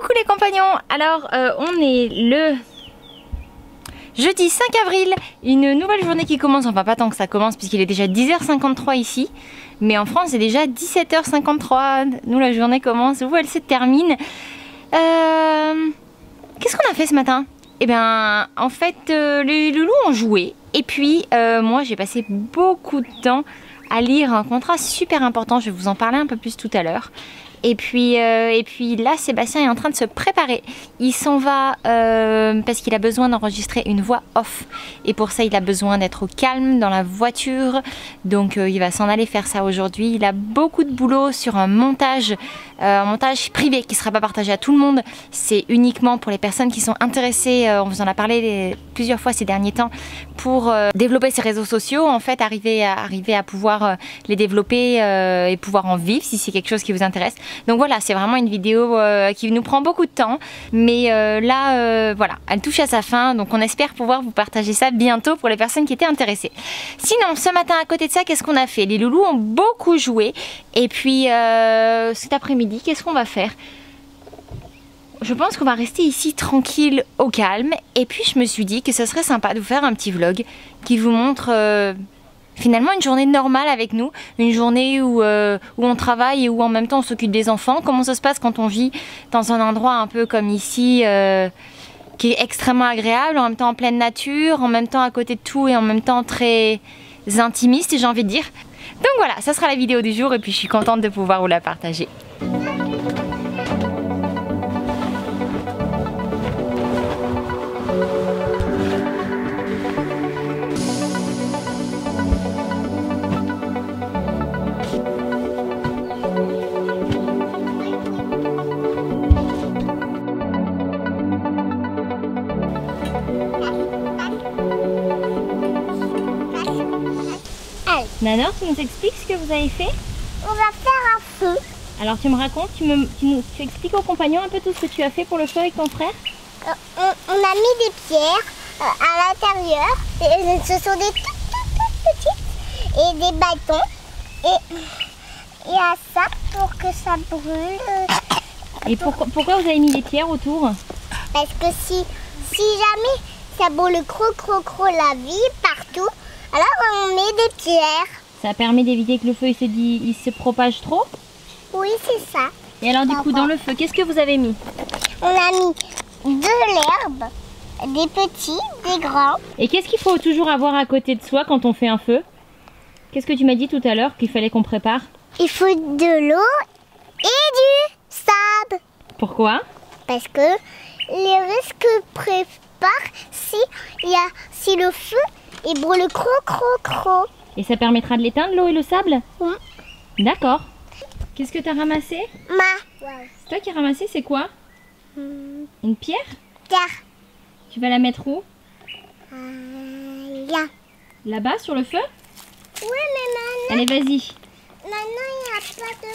Coucou les compagnons. Alors on est le jeudi 5 avril, une nouvelle journée qui commence, enfin pas tant que ça commence puisqu'il est déjà 10h53 ici, mais en France c'est déjà 17h53, nous la journée commence, où elle se termine. Qu'est-ce qu'on a fait ce matin? Eh bien en fait les loulous ont joué et puis moi j'ai passé beaucoup de temps à lire un contrat super important, je vais vous en parler un peu plus tout à l'heure. Et puis là, Sébastien est en train de se préparer. Il s'en va parce qu'il a besoin d'enregistrer une voix off. Et pour ça, il a besoin d'être au calme dans la voiture. Donc il va s'en aller faire ça aujourd'hui. Il a beaucoup de boulot sur un montage privé qui ne sera pas partagé à tout le monde. C'est uniquement pour les personnes qui sont intéressées. On vous en a parlé plusieurs fois ces derniers temps. Pour développer ses réseaux sociaux, en fait, arriver à pouvoir les développer et pouvoir en vivre si c'est quelque chose qui vous intéresse. Donc voilà, c'est vraiment une vidéo qui nous prend beaucoup de temps, mais là, voilà, elle touche à sa fin, donc on espère pouvoir vous partager ça bientôt pour les personnes qui étaient intéressées. Sinon, ce matin, à côté de ça, qu'est-ce qu'on a fait? Les loulous ont beaucoup joué, et puis cet après-midi, qu'est-ce qu'on va faire? Je pense qu'on va rester ici tranquille, au calme, et puis je me suis dit que ça serait sympa de vous faire un petit vlog qui vous montre... finalement une journée normale avec nous, une journée où on travaille et où en même temps on s'occupe des enfants. Comment ça se passe quand on vit dans un endroit un peu comme ici qui est extrêmement agréable, en même temps en pleine nature, en même temps à côté de tout et en même temps très intimiste, j'ai envie de dire. Donc voilà, ça sera la vidéo du jour et puis je suis contente de pouvoir vous la partager. Nanor, tu nous expliques ce que vous avez fait? On va faire un feu. Alors tu me racontes, tu expliques aux compagnons un peu tout ce que tu as fait pour le feu avec ton frère? On a mis des pierres à l'intérieur. Ce sont des toutes petites et des bâtons. Et il y a ça pour que ça brûle. Et pourquoi vous avez mis des pierres autour? Parce que si jamais ça brûle cro la vie partout, alors on met des pierres. Ça permet d'éviter que le feu il se propage trop? Oui, c'est ça. Et alors du coup dans le feu, qu'est-ce que vous avez mis? On a mis de l'herbe, des petits, des grands. Et qu'est-ce qu'il faut toujours avoir à côté de soi quand on fait un feu? Qu'est-ce que tu m'as dit tout à l'heure qu'il fallait qu'on prépare? Il faut de l'eau et du sable. Pourquoi? Parce que les risques préparent si le feu il brûle cro. Et ça permettra de l'éteindre, l'eau et le sable? Oui. D'accord. Qu'est-ce que tu as ramassé? C'est toi qui as ramassé, c'est quoi? Une pierre? Pierre. Tu vas la mettre où? Là. Là-bas, sur le feu? Oui, mais maintenant... Allez, vas-y. Maintenant, il n'y a pas de...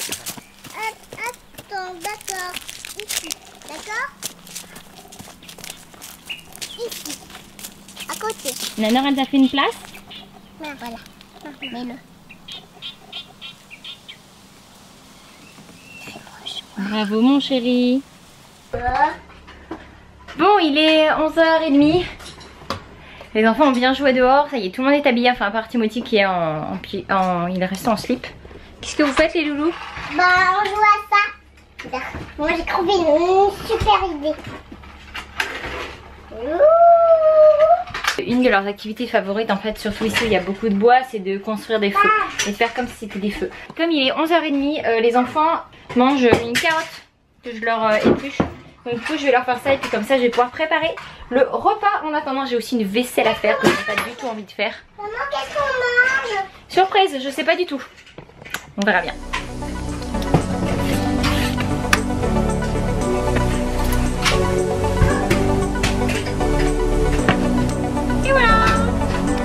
Attends, d'accord. Ici, d'accord? Ici. À côté. Nanor, elle t'a fait une place? Voilà. Mets-le. Bravo mon chéri. Bon, il est 11h30. Les enfants ont bien joué dehors. Ça y est, tout le monde est habillé. Enfin, à part Timothy qui est il est resté en slip. Qu'est-ce que vous faites les loulous? Bah, on joue à ça. Moi, j'ai trouvé une super idée. Une de leurs activités favorites en fait, surtout ici où il y a beaucoup de bois, c'est de construire des feux et de faire comme si c'était des feux. Comme il est 11h30, les enfants mangent une carotte que je leur épluche. Donc du coup je vais leur faire ça et puis comme ça je vais pouvoir préparer le repas. En attendant j'ai aussi une vaisselle à faire que je n'ai pas du tout envie de faire. Maman, qu'est-ce qu'on mange? Surprise, je sais pas du tout. On verra bien. Et voilà.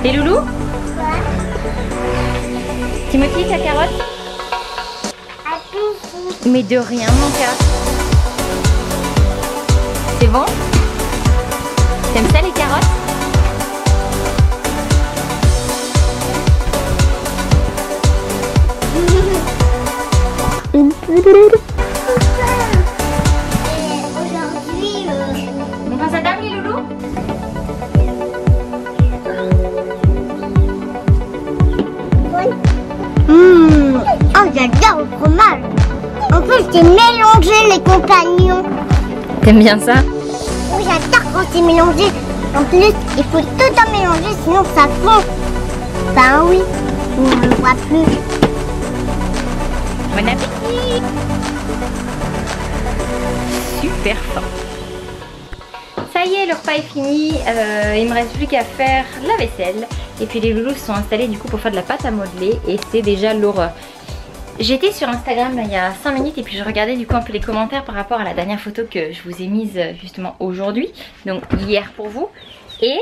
Les loulous? Ouais. Timothy, ta carotte? Mais de rien mon cœur. C'est bon? T'aimes ça les carottes? contre, c'est mélangé les compagnons. T'aimes bien ça? Oui, j'adore quand c'est mélangé. En plus, il faut tout en mélanger, sinon ça fond. Ben oui, on ne le voit plus. Bon appétit! Super faim. Ça y est, le repas est fini. Il me reste plus qu'à faire la vaisselle. Et puis les loulous se sont installés du coup pour faire de la pâte à modeler. Et c'est déjà l'horreur. J'étais sur Instagram là, il y a 5 minutes et puis je regardais du coup un peu les commentaires par rapport à la dernière photo que je vous ai mise justement aujourd'hui, donc hier pour vous. Et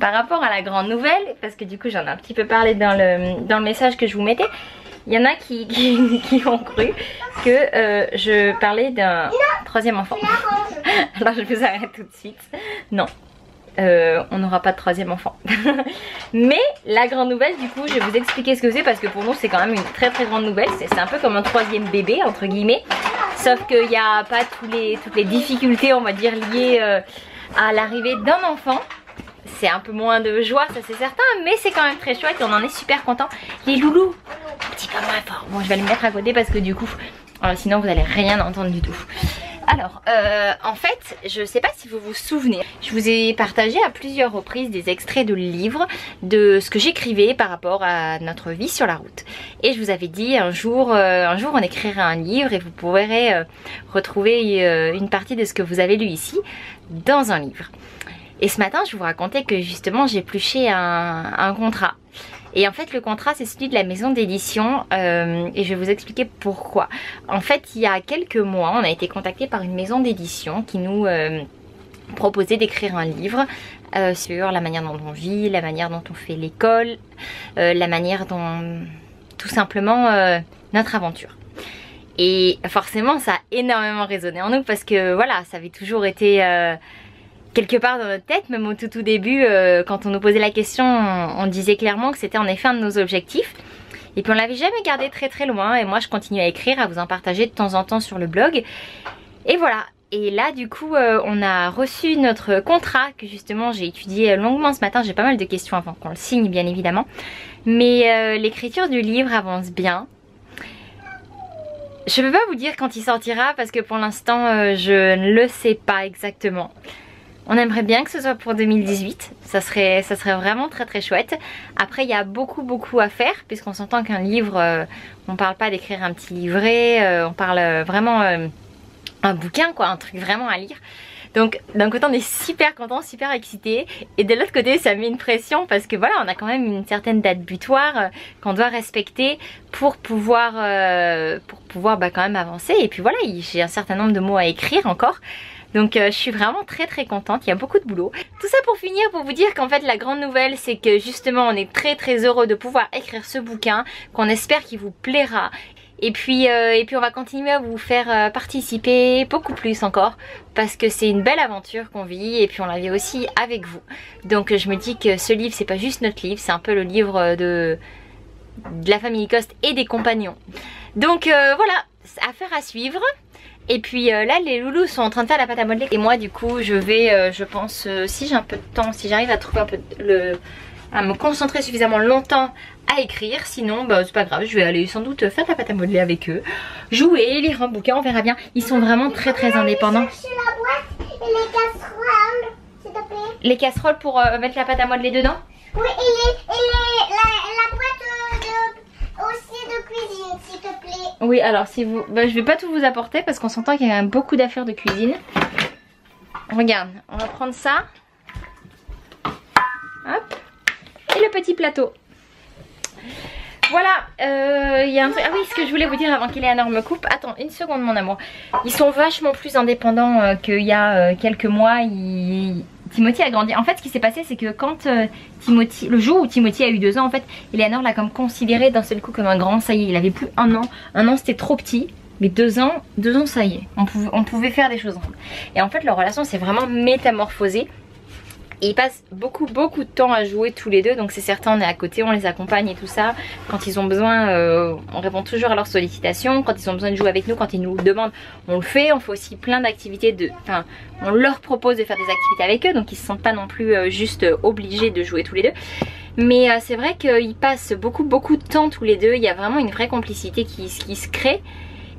par rapport à la grande nouvelle, parce que du coup j'en ai un petit peu parlé dans le message que je vous mettais, il y en a qui ont cru que je parlais d'un troisième enfant. Alors je vous arrête tout de suite. Non. On n'aura pas de troisième enfant. Mais la grande nouvelle, du coup, je vais vous expliquer ce que c'est parce que pour nous c'est quand même une très très grande nouvelle. C'est un peu comme un troisième bébé entre guillemets. Sauf qu'il n'y a pas toutes les difficultés, on va dire, liées à l'arrivée d'un enfant. C'est un peu moins de joie, ça c'est certain, mais c'est quand même très chouette et on en est super content. Les loulous, un petit peu moins fort. Bon, je vais les mettre à côté parce que du coup, sinon vous n'allez rien entendre du tout. Alors, en fait, je sais pas si vous vous souvenez, je vous ai partagé à plusieurs reprises des extraits de livres de ce que j'écrivais par rapport à notre vie sur la route. Et je vous avais dit un jour on écrira un livre et vous pourrez retrouver une partie de ce que vous avez lu ici dans un livre. Et ce matin, je vous racontais que justement j'ai épluché un contrat. Et en fait le contrat c'est celui de la maison d'édition et je vais vous expliquer pourquoi. En fait il y a quelques mois on a été contacté par une maison d'édition qui nous proposait d'écrire un livre sur la manière dont on vit, la manière dont on fait l'école, la manière dont tout simplement notre aventure. Et forcément ça a énormément résonné en nous parce que voilà, ça avait toujours été quelque part dans notre tête, même au tout début, quand on nous posait la question, on disait clairement que c'était en effet un de nos objectifs. Et puis on l'avait jamais gardé très loin et moi je continue à écrire, à vous en partager de temps en temps sur le blog. Et voilà, et là du coup on a reçu notre contrat que justement j'ai étudié longuement ce matin. J'ai pas mal de questions avant qu'on le signe bien évidemment. Mais l'écriture du livre avance bien. Je peux pas vous dire quand il sortira parce que pour l'instant je ne le sais pas exactement. On aimerait bien que ce soit pour 2018, ça serait vraiment très chouette. Après il y a beaucoup à faire puisqu'on s'entend qu'un livre, on parle pas d'écrire un petit livret, on parle vraiment un bouquin quoi, un truc vraiment à lire. Donc d'un côté on est super content, super excité et de l'autre côté ça met une pression parce que voilà on a quand même une certaine date butoir qu'on doit respecter pour pouvoir quand même avancer. Et puis voilà, j'ai un certain nombre de mots à écrire encore. Donc je suis vraiment très contente, il y a beaucoup de boulot. Tout ça pour finir, pour vous dire qu'en fait la grande nouvelle c'est que justement on est très heureux de pouvoir écrire ce bouquin, qu'on espère qu'il vous plaira. Et puis on va continuer à vous faire participer beaucoup plus encore parce que c'est une belle aventure qu'on vit et puis on la vit aussi avec vous. Donc je me dis que ce livre c'est pas juste notre livre, c'est un peu le livre de la famille Coste et des compagnons. Donc voilà, affaire à suivre. Et puis là les loulous sont en train de faire la pâte à modeler et moi du coup je vais je pense si j'ai un peu de temps, si j'arrive à trouver un peu à me concentrer suffisamment longtemps à écrire, sinon bah c'est pas grave, je vais aller sans doute faire la pâte à modeler avec eux, jouer, lire un bouquin, on verra bien. Ils sont vraiment très indépendants. Chercher la boîte et les casseroles, s'il te plaît. Les casseroles pour mettre la pâte à modeler dedans? Oui, et la boîte aussi de cuisine, s'il te plaît. Oui, alors si vous... Bah, je vais pas tout vous apporter parce qu'on s'entend qu'il y a quand même beaucoup d'affaires de cuisine. Regarde, on va prendre ça. Hop. Et le petit plateau. Voilà, il y a un truc... Ah oui, ce que je voulais vous dire avant qu'Eleanor me coupe. Attends, une seconde mon amour. Ils sont vachement plus indépendants qu'il y a quelques mois. Timothy a grandi. En fait, ce qui s'est passé, c'est que quand Timothy, le jour où Timothy a eu 2 ans, en fait, Eleanor l'a comme considéré d'un seul coup comme un grand. Ça y est, il avait plus 1 an. 1 an, c'était trop petit. Mais 2 ans, ça y est. On pouvait faire des choses ensemble. Et en fait, leur relation s'est vraiment métamorphosée. Et ils passent beaucoup de temps à jouer tous les deux. Donc c'est certain, on est à côté, on les accompagne et tout ça. Quand ils ont besoin, on répond toujours à leurs sollicitations. Quand ils ont besoin de jouer avec nous, quand ils nous demandent, on le fait. On fait aussi plein d'activités. Enfin, on leur propose de faire des activités avec eux. Donc ils se sentent pas non plus juste obligés de jouer tous les deux. Mais c'est vrai qu'ils passent beaucoup de temps tous les deux. Il y a vraiment une vraie complicité qui se crée.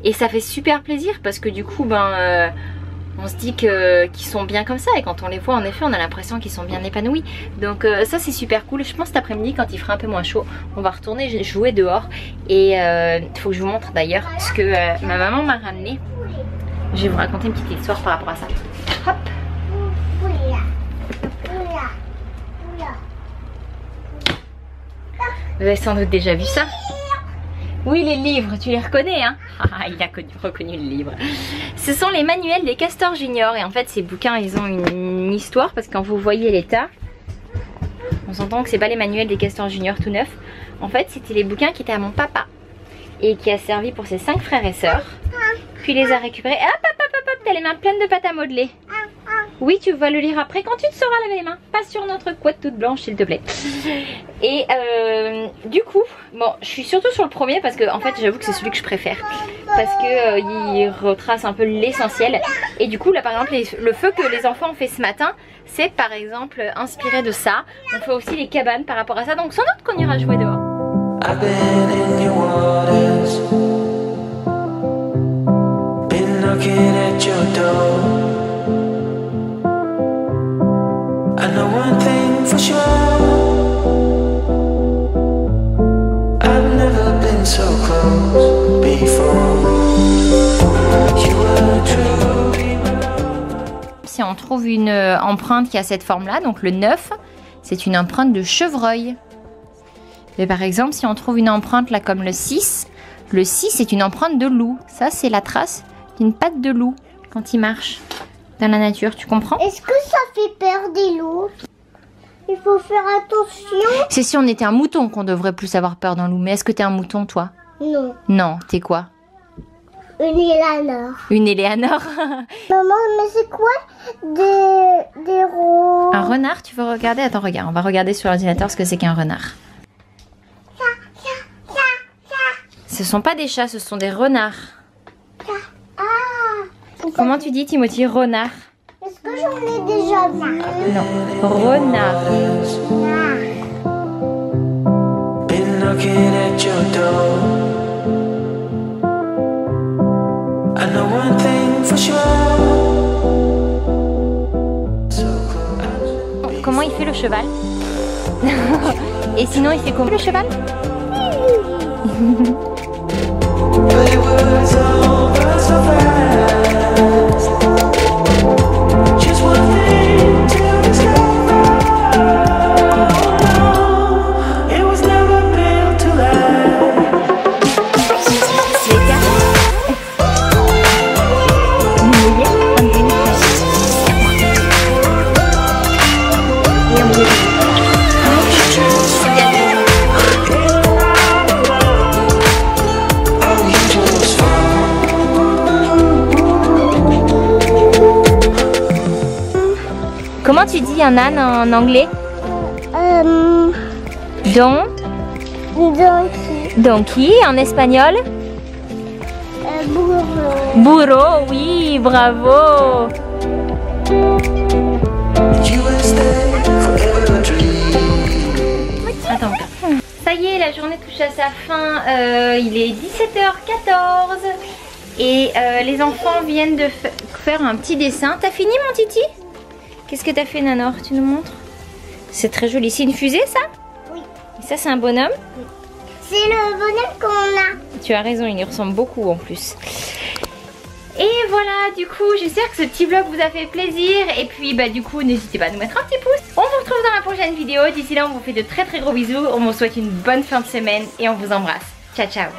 Et ça fait super plaisir parce que du coup on se dit qu'ils sont bien comme ça. Et quand on les voit en effet on a l'impression qu'ils sont bien épanouis. Donc ça c'est super cool. Je pense cet après-midi quand il fera un peu moins chaud, on va retourner jouer dehors. Et il faut que je vous montre d'ailleurs ce que ma maman m'a ramené. Je vais vous raconter une petite histoire par rapport à ça. Hop. Vous avez sans doute déjà vu ça. Oui, les livres, tu les reconnais, hein? Ah, il a reconnu le livre. Ce sont les manuels des Castors Junior. Et en fait, ces bouquins, ils ont une histoire. Parce que quand vous voyez l'état, on s'entend que c'est pas les manuels des Castors Junior tout neufs. En fait, c'était les bouquins qui étaient à mon papa. Et qui a servi pour ses 5 frères et sœurs. Puis il les a récupérés. Hop, hop, hop, hop, t'as les mains pleines de pâte à modeler. Oui, tu vas le lire après quand tu te sauras laver les mains. Pas sur notre couette toute blanche, s'il te plaît. Et du coup, bon, je suis surtout sur le premier parce que en fait, j'avoue que c'est celui que je préfère. Parce que il retrace un peu l'essentiel. Et du coup, là par exemple, le feu que les enfants ont fait ce matin, c'est par exemple inspiré de ça. On fait aussi les cabanes par rapport à ça. Donc sans doute qu'on ira jouer dehors. I've been in your waters, been knocking at your door. I know one thing for sure, I've never been so close before. You were truly my love. Si on trouve une empreinte qui a cette forme-là, donc le 9, c'est une empreinte de chevreuil. Et par exemple, si on trouve une empreinte là comme le 6 c'est une empreinte de loup. Ça, c'est la trace d'une patte de loup quand il marche dans la nature, tu comprends? Est-ce que ça fait peur des loups? Il faut faire attention. C'est si on était un mouton qu'on devrait plus avoir peur d'un loup. Mais est-ce que t'es un mouton, toi? Non. Non, t'es quoi? Une Éléanore. Une Éléanore. Maman, mais c'est quoi des roses? Un renard, tu veux regarder? Attends, regarde, on va regarder sur l'ordinateur ce que c'est qu'un renard. Ce sont pas des chats, ce sont des renards. Comment tu dis, Timothy? Renard. Est-ce que j'en ai déjà vu? Non, renard. Comment il fait le cheval? Et sinon, il fait comment le cheval? Comment tu dis un âne en anglais? Donkey en espagnol? Burro. Burro, oui, bravo. Attends, ça y est, la journée touche à sa fin. Il est 17h14 et les enfants viennent de faire un petit dessin. T'as fini, mon Titi? Qu'est-ce que t'as fait, Nanor? Tu nous montres? C'est très joli. C'est une fusée, ça? Oui. Et ça, c'est un bonhomme? Oui. C'est le bonhomme qu'on a. Tu as raison, il y ressemble beaucoup en plus. Et voilà, du coup, j'espère que ce petit vlog vous a fait plaisir. Et puis, bah du coup, n'hésitez pas à nous mettre un petit pouce. On vous retrouve dans la prochaine vidéo. D'ici là, on vous fait de très très gros bisous. On vous souhaite une bonne fin de semaine et on vous embrasse. Ciao, ciao.